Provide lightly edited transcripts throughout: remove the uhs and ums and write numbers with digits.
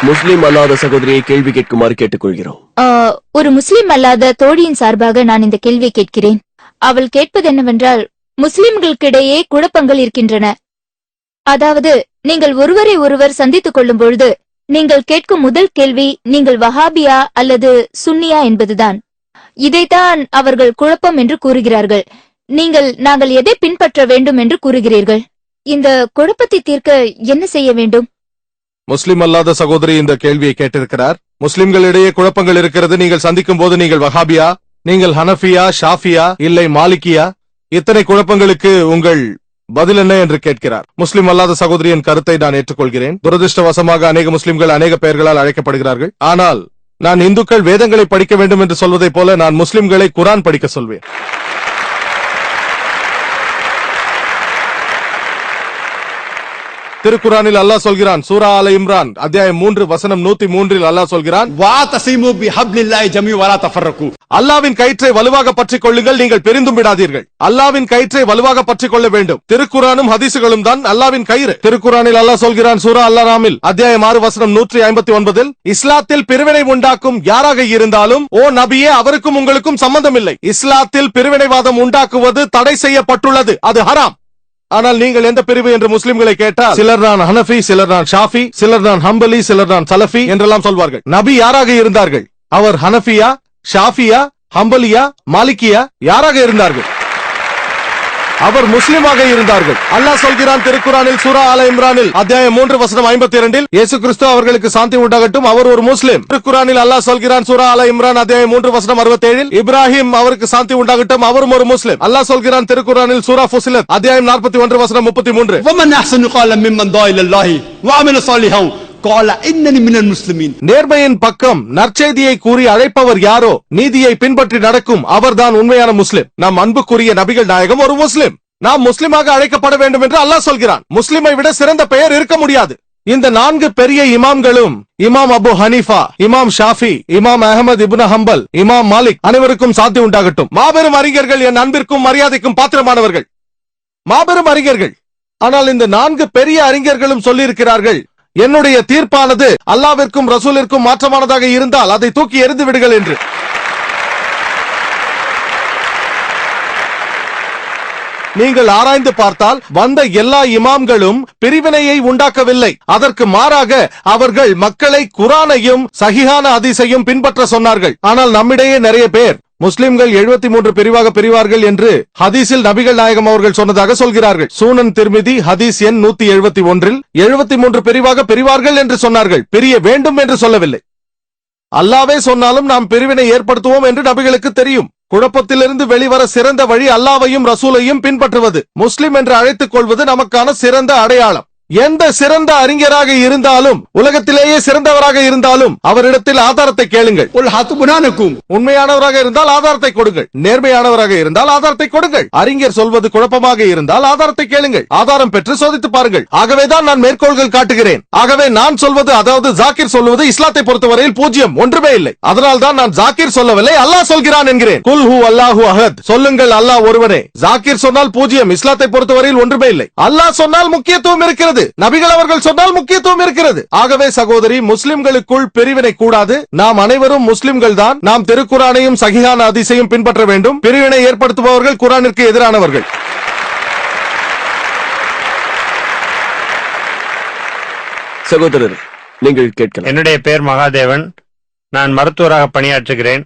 முஸ்லிம் அல்லாத சகோதரியை கேள்வி கேட்குமாறு கேட்டுக்கொள்கிறோம். ஒரு முஸ்லிம் அல்லாத தோழியின் சார்பாக நான் இந்த கேள்வியை கேட்கிறேன். அவள் கேட்பது என்னவென்றால், முஸ்லிம்களுக்கிடையே குழப்பங்கள் இருக்கின்றன. அதாவது, நீங்கள் ஒருவரை ஒருவர் சந்தித்துக் கொள்ளும் பொழுது நீங்கள் கேட்கும் முதல் கேள்வி நீங்கள் வஹாபியா அல்லது சுன்னியா என்பதுதான். இதைத்தான் அவர்கள் குழப்பம் என்று கூறுகிறார்கள். நாங்கள் எதை பின்பற்ற வேண்டும் என்று கூறுகிறீர்கள். இந்த குழப்பத்தை தீர்க்க என்ன செய்ய வேண்டும்? முஸ்லிம் அல்லாத சகோதரி இந்த கேள்வியை கேட்டிருக்கிறார். முஸ்லிம்களிடையே குழப்பங்கள் இருக்கிறது. நீங்கள் சந்திக்கும் போது நீங்கள் வஹாபியா, நீங்கள் ஹனஃபியா, ஷாஃபியா, இல்லை மாலிகியா, இத்தனை குழப்பங்களுக்கு உங்கள் பதில் என்ன என்று கேட்கிறார். முஸ்லிம் அல்லாத சகோதரியின் கருத்தை நான் ஏற்றுக்கொள்கிறேன். துரதிருஷ்டவசமாக அநேக முஸ்லிம்கள் அநேக பெயர்களால் அழைக்கப்படுகிறார்கள். ஆனால் நான் இந்துக்கள் வேதங்களை படிக்க வேண்டும் என்று சொல்வதைப் போல நான் முஸ்லிம்களை குரான் படிக்க சொல்வேன். திருக்குரானில் அல்லாஹ் சொல்கிறான், சூரா ஆல இம்ரான் அத்தியாயம் 3 வசனம் 103 அல்லாஹ் சொல்கிறான், வஅதஸிமு பிஹப்லில்லாஹி ஜமீஅன் வலா தஃபர்ரகு. அல்லாஹ்வின் கயிற்றை வலுவாக பற்றிக் கொள்ளுங்கள், நீங்கள் பிரிந்தும் விடாதீர்கள். அல்லாஹ்வின் கயிற்றை வலுவாக பற்றிக் கொள்ள வேண்டும். திருக்குரானும் ஹதீசுகளும் தான் அல்லாஹ்வின் கயிறு. திருக்குரானில் அல்லாஹ் சொல்கிறான், சூரா அல்-அன்ஆமில் அத்தியாயம் 6 வசனம் 159, இஸ்லாத்தில் பிரிவினை உண்டாக்கும் யாராக இருந்தாலும் ஓ நபியே, அவருக்கும் உங்களுக்கும் சம்பந்தம் இல்லை. இஸ்லாத்தில் பிரிவினைவாதம் உண்டாக்குவது தடை செய்யப்பட்டுள்ளது, அது ஹராம். ஆனால் நீங்கள் எந்த பிரிவு என்று முஸ்லிம்களை கேட்டால் சிலர் நான் ஹனஃபி, சிலர் நான் ஷாஃபி, சிலர் நான் ஹம்பலி, சிலர் நான் சலஃபி என்றெல்லாம் சொல்வார்கள். நபி யாராக இருந்தார்கள்? அவர் ஹனஃபியா, ஷாஃபியா, ஹம்பலியா, மாலிகியா யாராக இருந்தார்கள்? அவர் முஸ்லிமாக இருந்தார்கள். அல்லாஹ் சொல்கிறான் திருக்குரானில் சூரா ஆல இம்ரானில் அத்தியாயம் 3 வசனம் 52, இயேசு கிறிஸ்து அவர்களுக்கு சாந்தி உண்டாகட்டும், அவர் ஒரு முஸ்லிம். திருக்குரானில் அல்லாஹ் சொல்கிறான் சூரா ஆல இம்ரான் அத்தியாயம் 3 வசனம் 67, இப்ராஹிம் அவருக்கு சாந்தி உண்டாகட்டும், அவரும் ஒரு முஸ்லிம். அல்லாஹ் சொல்கிறான் திருக்குரானில் சூரா ஃபுசிலத் அத்தியாயம் 41 வசனம் 33, வமன் அஹ்சனு காலம் மிம்மன் தா இலல்லாஹி வஅமில ஸாலிஹன் கால இன்னனி மினல் முஸ்லிமீன். நேர்மையின் பக்கம் நற்செய்தியை கூறி அழைப்பவர் யாரோ, நீதியை பின்பற்றி நடக்கும் அவர்தான் உண்மையான முஸ்லிம். நம் அன்புக்குரிய நபிகள் நாயகம் ஒரு முஸ்லிம். நாம் முஸ்லிமாக அழைக்கப்பட வேண்டும் என்று அல்லாஹ் சொல்கிறான். முஸ்லிமை விட சிறந்த பெயர் இருக்க முடியாது. இந்த 4 பெரிய இமாம்களும், இமாம் அபு ஹனீஃபா, இமாம் ஷாஃபி, இமாம் அஹமது இப்னு ஹம்பல், இமாம் மாலிக், அனைவருக்கும் சாந்தி உண்டாகட்டும். மாபெரும் அறிஞர்கள், என் அன்பிற்கும் மரியாதைக்கும் பாத்திரமானவர்கள், மாபெரும் அறிஞர்கள். ஆனால் இந்த 4 பெரிய அறிஞர்களும் சொல்லியிருக்கிறார்கள், என்னுடைய தீர்ப்பானது அல்லாஹ்விற்கும் ரசூலிற்கும் மாற்றமானதாக இருந்தால் அதை தூக்கி எறிந்து விடுங்கள் என்று. நீங்கள் ஆராய்ந்து பார்த்தால் வந்த எல்லா இமாம்களும் பிரிவினையை உண்டாக்கவில்லை. அதற்கு மாறாக அவர்கள் மக்களை குரானையும் சஹீஹான ஹதீஸையும் பின்பற்ற சொன்னார்கள். ஆனால் நம்மிடையே நிறைய பேர் முஸ்லிம்கள் 73 பிரிவாக பிரிவார்கள் என்று ஹதீஸில் நபிகள் நாயகம் அவர்கள் சொன்னதாக சொல்கிறார்கள். சூனன் திர்மிதி ஹதீஸ் எண் 171 73 பிரிவாக பிரிவார்கள் என்று சொன்னார்கள். பிரிய வேண்டும் என்று சொல்லவில்லை. அல்லாவே சொன்னாலும் நாம் பிரிவினை ஏற்படுத்துவோம் என்று நபிகளுக்கு தெரியும். குழப்பத்திலிருந்து வெளிவர சிறந்த வழி அல்லாஹ்வையும் ரசூலையும் பின்பற்றுவது. முஸ்லிம் என்று அழைத்துக் கொள்வது நமக்கான சிறந்த அடையாளம். எந்த சிறந்த அறிஞராக இருந்தாலும், உலகத்திலேயே சிறந்தவராக இருந்தாலும் அவரிடத்தில் ஆதாரத்தை கேளுங்கள். உண்மையானவராக இருந்தால் ஆதாரத்தை கொடுங்கள், நேர்மையானவராக இருந்தால் ஆதாரத்தை கொடுங்கள். அறிஞர் சொல்வது குழப்பமாக இருந்தால் ஆதாரத்தை கேளுங்கள், ஆதாரம் பெற்று சோதித்து பாருங்கள். ஆகவேதான் நான் மேற்கோள்கள் காட்டுகிறேன். ஆகவே நான் சொல்வது, அதாவது ஜாக்கிர் சொல்வது இஸ்லாத்தை பொறுத்தவரையில் 0 ஒன்றுமே இல்லை. அதனால் தான் நான் ஜாக்கிர் சொல்லவில்லை, அல்லாஹ் சொல்கிறான் என்கிறேன். குல் ஹு அல்லாஹு அஹத், சொல்லுங்கள் அல்லாஹ் ஒருவனே. ஜாக்கிர் சொன்னால் 0, இஸ்லாத்தை பொறுத்தவரையில் ஒன்றுமே இல்லை. அல்லாஹ் சொன்னால் முக்கியத்துவம் இருக்கிறது, நபிகள் அவர்கள் சொன்னால் முக்கியத்துவம் இருக்கிறது. ஆகவே சகோதரி, முஸ்லிம்களுக்குள் பிரிவினை கூடாது. நாம் அனைவரும் முஸ்லிம்கள் தான். நாம் திருக்குரானையும் சஹீஹான ஹதீஸையும் பின்பற்ற வேண்டும். பிரிவினை ஏற்படுத்துபவர்கள் குரானிற்கு எதிரானவர்கள். சகோதரர், நீங்கள் கேட்கலாம். என்னுடைய பெயர் மகாதேவன். நான் மருத்துவராக பணியாற்றுகிறேன்.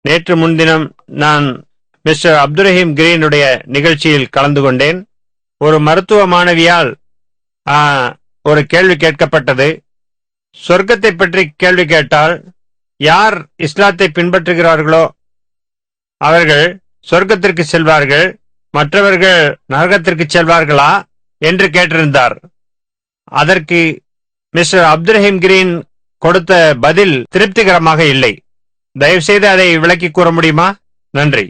நேற்று முன்தினம் நான் மிஸ்டர் அப்துல் கிரீனுடைய நிகழ்ச்சியில் கலந்து கொண்டேன். ஒரு மருத்துவ மாணவியால் ஒரு கேள்வி கேட்கப்பட்டது. சொர்க்கத்தை பற்றி கேள்வி கேட்டால், யார் இஸ்லாத்தை பின்பற்றுகிறார்களோ அவர்கள் சொர்க்கத்திற்கு செல்வார்கள், மற்றவர்கள் நரகத்திற்கு செல்வார்களா என்று கேட்டிருந்தார். அதற்கு மிஸ்டர் அப்துல் கிரீன் கொடுத்த பதில் திருப்திகரமாக இல்லை. தயவு செய்து அதை விளக்கி கூற முடியுமா? நன்றி.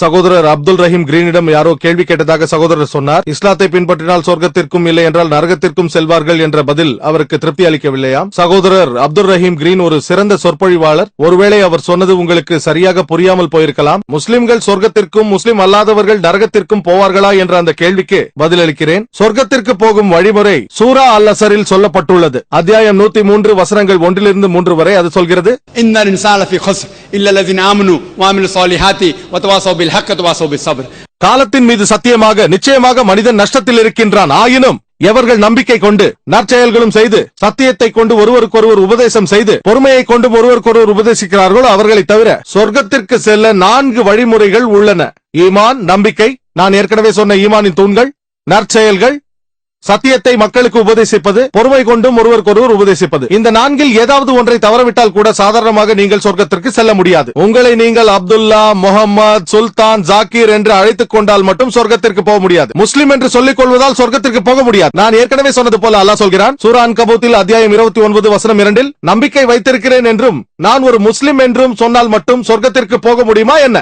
சகோதரர் அப்துல் ரஹீம் கிரீனிடம் யாரோ கேள்வி கேட்டதாக சகோதரர் சொன்னார். இஸ்லாத்தை பின்பற்றினால் சொர்க்கத்திற்கும் இல்லை என்றால் நரகத்திற்கும் செல்வார்கள் என்ற பதில் அவருக்கு திருப்தி அளிக்கவில்லையாம். சகோதரர் அப்துல் ரஹீம் கிரீன் ஒரு சிறந்த சொற்பொழிவாளர். ஒருவேளை அவர் சொன்னது உங்களுக்கு சரியாக புரியாமல் போயிருக்கலாம். முஸ்லிம்கள் சொர்க்கத்திற்கும் முஸ்லிம் அல்லாதவர்கள் நரகத்திற்கும் போவார்களா என்ற அந்த கேள்விக்கு பதிலளிக்கிறேன். சொர்க்கத்திற்கு போகும் வழிமுறை சூரா அல் அஸரில் சொல்லப்பட்டுள்ளது. அத்தியாயம் 103 வசனங்கள் 1-3 வரை அது சொல்கிறது. இன்னல் இன்சான ஃபீ ஹஸ்ர் இல்ல அல்லதீன ஆமனு வ அமிலு ஸாலிஹாத்தி வ தவாஸவ் பில் ஹக் வ தவாஸவ் பிஸ் ஸப்ர். காலத்தின் மீது சத்தியமாக நிச்சயமாக மனிதன் நஷ்டத்தில் இருக்கின்றான். ஆயினும் எவர்கள் நம்பிக்கை கொண்டு நற்செயல்களும் செய்து சத்தியத்தை கொண்டு ஒருவருக்கொருவர் உபதேசம் செய்து பொறுமையை கொண்டு ஒருவருக்கொருவர் உபதேசிக்கிறார்களோ அவர்களை தவிர சொர்க்கத்திற்கு செல்ல 4 வழிமுறைகள் உள்ளன. ஈமான், நம்பிக்கை, நான் ஏற்கனவே சொன்ன ஈமானின் தூண்கள், நற்செயல்கள், சத்தியத்தை மக்களுக்கு உபதேசிப்பது, பொறுமை கொண்டும் ஒருவருக்கொருவர் உபதேசிப்பது. இந்த 4இல் ஏதாவது ஒன்றை தவறவிட்டால் கூட சாதாரணமாக நீங்கள் சொர்க்கத்திற்கு செல்ல முடியாது. உங்களை நீங்கள் அப்துல்லா, முகமது, சுல்தான், ஜாக்கீர் என்று அழைத்துக் கொண்டால் மட்டும் சொர்க்கத்திற்கு போக முடியாது. முஸ்லிம் என்று சொல்லிக் கொள்வதால் சொர்க்கத்திற்கு போக முடியாது. நான் ஏற்கனவே சொன்னது போல அல்லாஹ் சொல்கிறான் சூரா அன்கபூத்தில் அத்தியாயம் 29 வசனம் 2 நம்பிக்கை வைத்திருக்கிறேன் என்றும் நான் ஒரு முஸ்லிம் என்றும் சொன்னால் மட்டும் சொர்க்கத்திற்கு போக முடியுமா என்ன?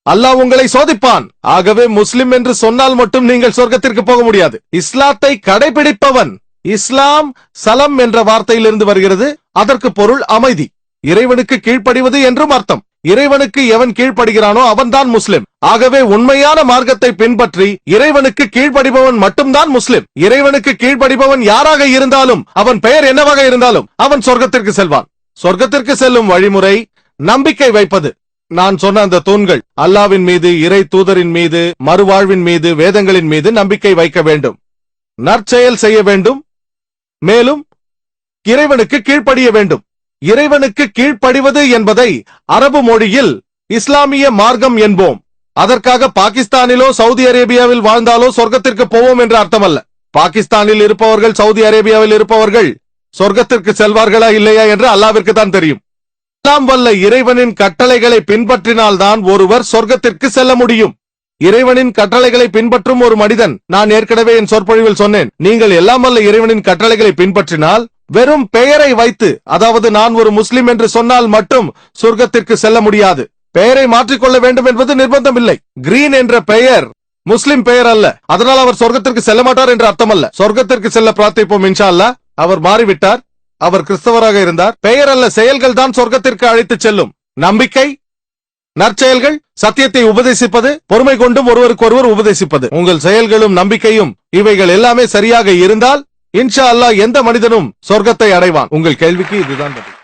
அல்லாஹ் உங்களை சோதிப்பான். ஆகவே முஸ்லிம் என்று சொன்னால் மட்டும் நீங்கள் சொர்க்கத்திற்கு போக முடியாது. இஸ்லாத்தை கடைபிடிப்பவன், இஸ்லாம் சலம் என்ற வார்த்தையிலிருந்து வருகிறது. அதற்கு பொருள் அமைதி, இறைவனுக்கு கீழ்ப்படிவது என்றும் அர்த்தம். இறைவனுக்கு எவன் கீழ்ப்படுகிறானோ அவன்தான் முஸ்லிம். ஆகவே உண்மையான மார்க்கத்தை பின்பற்றி இறைவனுக்கு கீழ்ப்படிபவன் மட்டும்தான் முஸ்லிம். இறைவனுக்கு கீழ்ப்படிபவன் யாராக இருந்தாலும், அவன் பெயர் என்னவாக இருந்தாலும் அவன் சொர்க்கத்திற்கு செல்வான். சொர்க்கத்திற்கு செல்லும் வழிமுறை நம்பிக்கை வைப்பது. நான் சொன்ன அந்த தூண்கள் அல்லாவின் மீது, இறை தூதரின் மீது, மறுவாழ்வின் மீது, வேதங்களின் மீது நம்பிக்கை வைக்க வேண்டும். நற்செயல் செய்ய வேண்டும். மேலும் இறைவனுக்கு கீழ்ப்படிய வேண்டும். இறைவனுக்கு கீழ்ப்படிவது என்பதை அரபு மொழியில் இஸ்லாமிய மார்க்கம் என்போம். அதற்காக பாகிஸ்தானிலோ சவுதி அரேபியாவில் வாழ்ந்தாலோ சொர்க்கத்திற்கு போவோம் என்ற அர்த்தமல்ல. பாகிஸ்தானில் இருப்பவர்கள், சவுதி அரேபியாவில் இருப்பவர்கள் சொர்க்கத்திற்கு செல்வார்களா இல்லையா என்று அல்லாவிற்கு தான் தெரியும். எல்லாம் வல்ல இறைவனின் கட்டளைகளை பின்பற்றினால்தான் ஒருவர் சொர்க்கத்திற்கு செல்ல முடியும். இறைவனின் கட்டளைகளை பின்பற்றும் ஒரு மனிதன், நான் ஏற்கனவே என் சொற்பொழிவில் சொன்னேன், நீங்கள் எல்லாம் வல்ல இறைவனின் கட்டளைகளை பின்பற்றினால் வெறும் பெயரை வைத்து, அதாவது நான் ஒரு முஸ்லிம் என்று சொன்னால் மட்டும் சொர்க்கத்திற்கு செல்ல முடியாது. பெயரை மாற்றிக்கொள்ள வேண்டும் என்பது நிர்பந்தம் இல்லை. கிரீன் என்ற பெயர் முஸ்லிம் பெயர் அல்ல, அதனால் அவர் சொர்க்கத்திற்கு செல்ல மாட்டார் என்று அர்த்தம் அல்ல. சொர்க்கத்திற்கு செல்ல பிரார்த்திப்போம் இன்ஷா அல்லாஹ். அவர் மாறிவிட்டார், அவர் கிறிஸ்தவராக இருந்தார். பெயர் அல்ல, செயல்கள் தான் சொர்க்கத்திற்கு அழைத்துச் செல்லும். நம்பிக்கை, நற்செயல்கள், சத்தியத்தை உபதேசிப்பது, பொறுமை கொண்டும் ஒருவருக்கொருவர் உபதேசிப்பது. உங்கள் செயல்களும் நம்பிக்கையும் இவைகள் எல்லாமே சரியாக இருந்தால் இன்ஷா அல்லாஹ் எந்த மனிதனும் சொர்க்கத்தை அடைவான். உங்கள் கேள்விக்கு இதுதான் பதில்.